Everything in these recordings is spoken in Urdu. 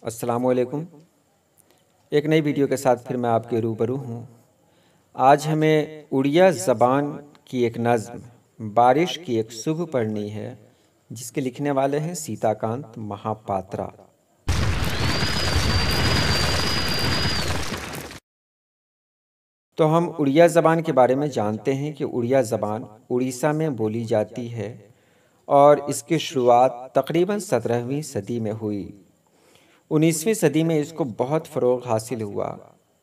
السلام علیکم۔ ایک نئی ویڈیو کے ساتھ پھر میں آپ کے روبرو ہوں۔ آج ہمیں اڑیا زبان کی ایک نظم بارش کی ایک صبح پڑھنی ہے، جس کے لکھنے والے ہیں سیتا کانت مہاپاترا۔ تو ہم اڑیا زبان کے بارے میں جانتے ہیں کہ اڑیا زبان اڑیسہ میں بولی جاتی ہے اور اس کی شروعات تقریباً 17ویں صدی میں ہوئی۔ 19ویں صدی میں اس کو بہت فروغ حاصل ہوا۔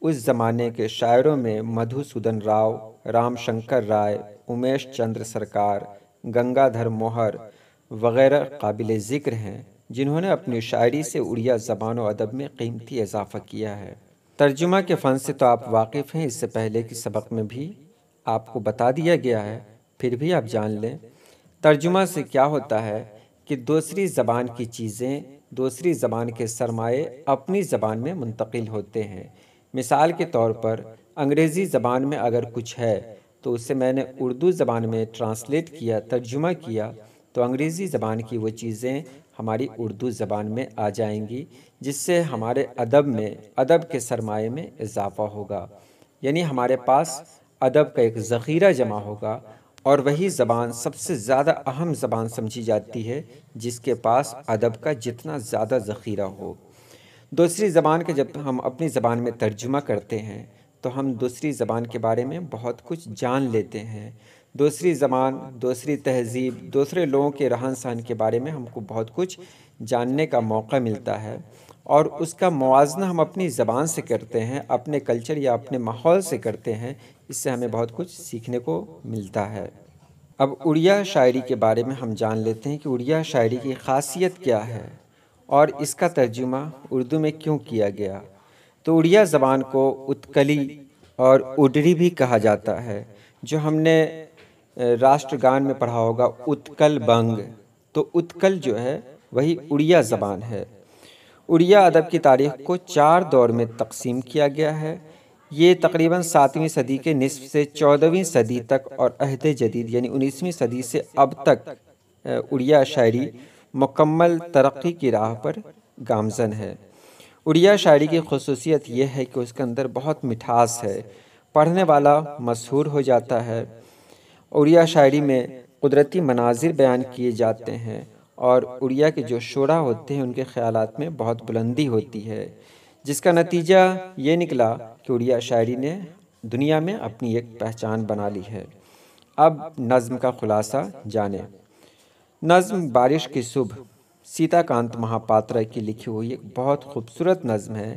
اس زمانے کے شاعروں میں مدھوسودن راؤ، رام شنکر رائے، امیش چندر سرکار، گنگا دھر موہر وغیرہ قابل ذکر ہیں، جنہوں نے اپنی شاعری سے اڑیا زبان و ادب میں قیمتی اضافہ کیا ہے۔ ترجمہ کے فن سے تو آپ واقف ہیں، اس سے پہلے کی سبق میں بھی آپ کو بتا دیا گیا ہے، پھر بھی آپ جان لیں۔ ترجمہ سے کیا ہوتا ہے کہ دوسری زبان کی چیزیں، دوسری زبان کے سرمایے اپنی زبان میں منتقل ہوتے ہیں۔ مثال کے طور پر انگریزی زبان میں اگر کچھ ہے تو اسے میں نے اردو زبان میں ٹرانسلیٹ کیا، ترجمہ کیا، تو انگریزی زبان کی وہ چیزیں ہماری اردو زبان میں آ جائیں گی، جس سے ہمارے ادب میں، ادب کے سرمایے میں اضافہ ہوگا۔ یعنی ہمارے پاس ادب کا ایک ذخیرہ جمع ہوگا، اور وہی زبان سب سے زیادہ اہم زبان سمجھی جاتی ہے، جس کے پاس ادب کا جتنا زیادہ ذخیرہ ہو۔ دوسری زبان کے جب ہم اپنی زبان میں ترجمہ کرتے ہیں تو ہم دوسری زبان کے بارے میں بہت کچھ جان لیتے ہیں۔ دوسری زبان، دوسری تہذیب، دوسرے لوگوں کے رہن سہن کے بارے میں ہم کو بہت کچھ جاننے کا موقع ملتا ہے، اور اس کا موازنہ ہم اپنی زبان سے کرتے ہیں، اپنے کلچر یا اپنے ماحول سے کرتے ہیں۔ اس سے ہمیں بہت کچھ سیکھنے کو ملتا ہے۔ اب اڑیا شاعری کے بارے میں ہم جان لیتے ہیں کہ اڑیا شاعری کی خاصیت کیا ہے اور اس کا ترجمہ اردو میں کیوں کیا گیا۔ تو اڑیا زبان کو اتکلی اور اڈری بھی کہا جاتا ہے، جو ہم نے راشٹر گان میں پڑھا ہوگا اتکل بنگ، تو اتکل جو ہے وہی اڑیا زبان ہے۔ اڑیا ادب کی تاریخ کو 4 دور میں تقسیم کیا گیا ہے۔ یہ تقریباً 7ویں صدی کے نصف سے 14ویں صدی تک اور عہد جدید یعنی 19ویں صدی سے اب تک اڑیا شاعری مکمل ترقی کی راہ پر گامزن ہے۔ اڑیا شاعری کی خصوصیت یہ ہے کہ اس کے اندر بہت مٹھاس ہے، پڑھنے والا مسحور ہو جاتا ہے۔ اڑیا شاعری میں قدرتی مناظر بیان کیے جاتے ہیں، اور اڑیا کے جو شعراء ہوتے ہیں ان کے خیالات میں بہت بلندی ہوتی ہے، جس کا نتیجہ یہ نکلا کہ اڑیا شاعری نے دنیا میں اپنی ایک پہچان بنا لی ہے۔ اب نظم کا خلاصہ جانیں۔ نظم بارش کی صبح سیتا کانت مہاپاترا کی لکھی ہوئی ایک بہت خوبصورت نظم ہے،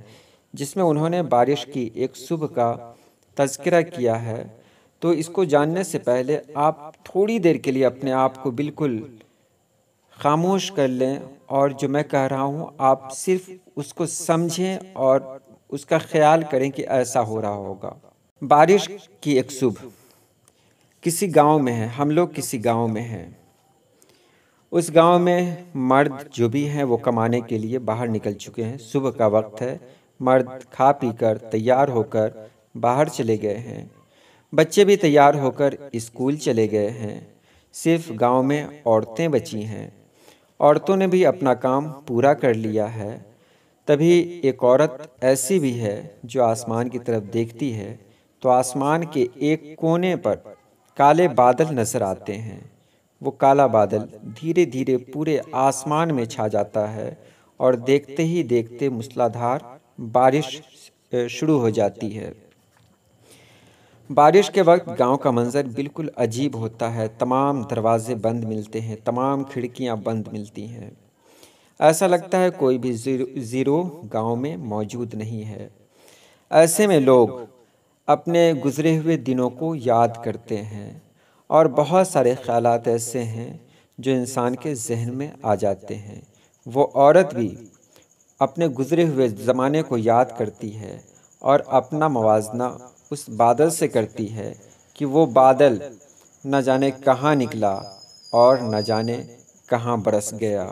جس میں انہوں نے بارش کی ایک صبح کا تذکرہ کیا ہے۔ تو اس کو جاننے سے پہلے آپ تھوڑی دیر کے لیے اپنے آپ کو بالکل خاموش کر لیں، اور جو میں کہہ رہا ہوں آپ صرف اس کو سمجھیں اور اس کا خیال کریں کہ ایسا ہو رہا ہوگا۔ بارش کی ایک صبح کسی گاؤں میں ہے، ہم لوگ کسی گاؤں میں ہیں۔ اس گاؤں میں مرد جو بھی ہیں وہ کمانے کے لیے باہر نکل چکے ہیں، صبح کا وقت ہے، مرد کھا پی کر تیار ہو کر باہر چلے گئے ہیں، بچے بھی تیار ہو کر اسکول چلے گئے ہیں، صرف گاؤں میں عورتیں بچی ہیں۔ عورتوں نے بھی اپنا کام پورا کر لیا ہے۔ تبھی ایک عورت ایسی بھی ہے جو آسمان کی طرف دیکھتی ہے تو آسمان کے ایک کونے پر کالے بادل نظر آتے ہیں۔ وہ کالا بادل دھیرے دھیرے پورے آسمان میں چھا جاتا ہے، اور دیکھتے ہی دیکھتے موسلادھار بارش شروع ہو جاتی ہے۔ بارش کے وقت گاؤں کا منظر بالکل عجیب ہوتا ہے، تمام دروازے بند ملتے ہیں، تمام کھڑکیاں بند ملتی ہیں، ایسا لگتا ہے کوئی بھی زیرو گاؤں میں موجود نہیں ہے۔ ایسے میں لوگ اپنے گزرے ہوئے دنوں کو یاد کرتے ہیں، اور بہت سارے خیالات ایسے ہیں جو انسان کے ذہن میں آ جاتے ہیں۔ وہ عورت بھی اپنے گزرے ہوئے زمانے کو یاد کرتی ہے، اور اپنا موازنہ اس بادل سے کرتی ہے کہ وہ بادل نہ جانے کہاں نکلا اور نہ جانے کہاں برس گیا۔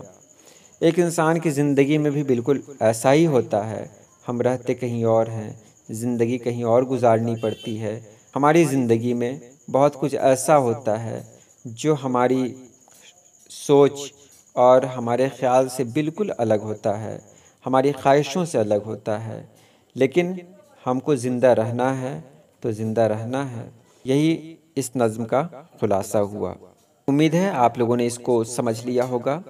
ایک انسان کی زندگی میں بھی بالکل ایسا ہی ہوتا ہے، ہم رہتے کہیں اور ہیں، زندگی کہیں اور گزارنی پڑتی ہے۔ ہماری زندگی میں بہت کچھ ایسا ہوتا ہے جو ہماری سوچ اور ہمارے خیال سے بالکل الگ ہوتا ہے۔ ہماری خواہشوں سے الگ ہوتا ہے، لیکن ہم کو زندہ رہنا ہے تو زندہ رہنا ہے۔ یہی اس نظم کا خلاصہ ہوا۔ امید ہے آپ لوگوں نے اس کو سمجھ لیا ہوگا۔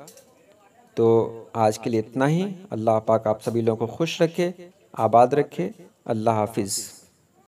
تو آج کے لیے اتنا ہی۔ اللہ پاک آپ سبھی لوگوں کو خوش رکھے، آباد رکھے۔ اللہ حافظ۔